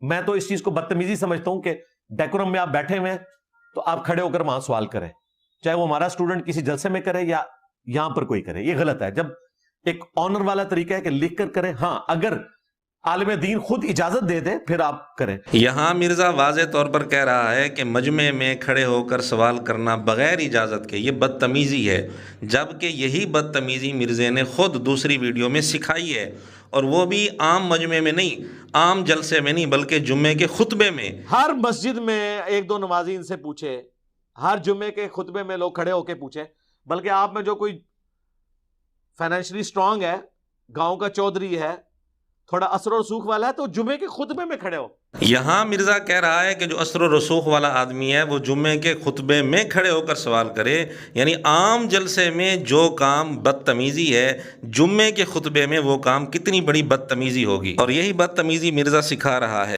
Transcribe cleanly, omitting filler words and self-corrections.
میں تو اس چیز کو بدتمیزی سمجھتا ہوں کہ ڈیکورم میں آپ بیٹھے ہوئے ہیں تو آپ کھڑے ہو کر وہاں سوال کریں، چاہے وہ ہمارا اسٹوڈنٹ کسی جلسے میں کرے یا یہاں پر کوئی کرے، یہ غلط ہے۔ جب ایک آنر والا طریقہ ہے کہ لکھ کر کریں، ہاں اگر عالم دین خود اجازت دے دے پھر آپ کریں۔ یہاں مرزا واضح طور پر کہہ رہا ہے کہ مجمع میں کھڑے ہو کر سوال کرنا بغیر اجازت کے یہ بدتمیزی ہے، جبکہ یہی بدتمیزی مرزے نے خود دوسری ویڈیو میں سکھائی ہے، اور وہ بھی عام مجمع میں نہیں، عام جلسے میں نہیں، بلکہ جمعے کے خطبے میں۔ ہر مسجد میں ایک دو نمازی ان سے پوچھے، ہر جمعے کے خطبے میں لوگ کھڑے ہو کے پوچھے، بلکہ آپ میں جو کوئی فائنینشلی سٹرونگ ہے، گاؤں کا چودھری ہے، تھوڑا اثر و رسوخ والا ہے، تو جمعے کے خطبے میں کھڑے ہو۔ یہاں مرزا کہہ رہا ہے کہ جو اثر و رسوخ والا آدمی ہے وہ جمعے کے خطبے میں کھڑے ہو کر سوال کرے، یعنی عام جلسے میں جو کام بدتمیزی ہے، جمعے کے خطبے میں وہ کام کتنی بڑی بدتمیزی ہوگی، اور یہی بدتمیزی مرزا سکھا رہا ہے۔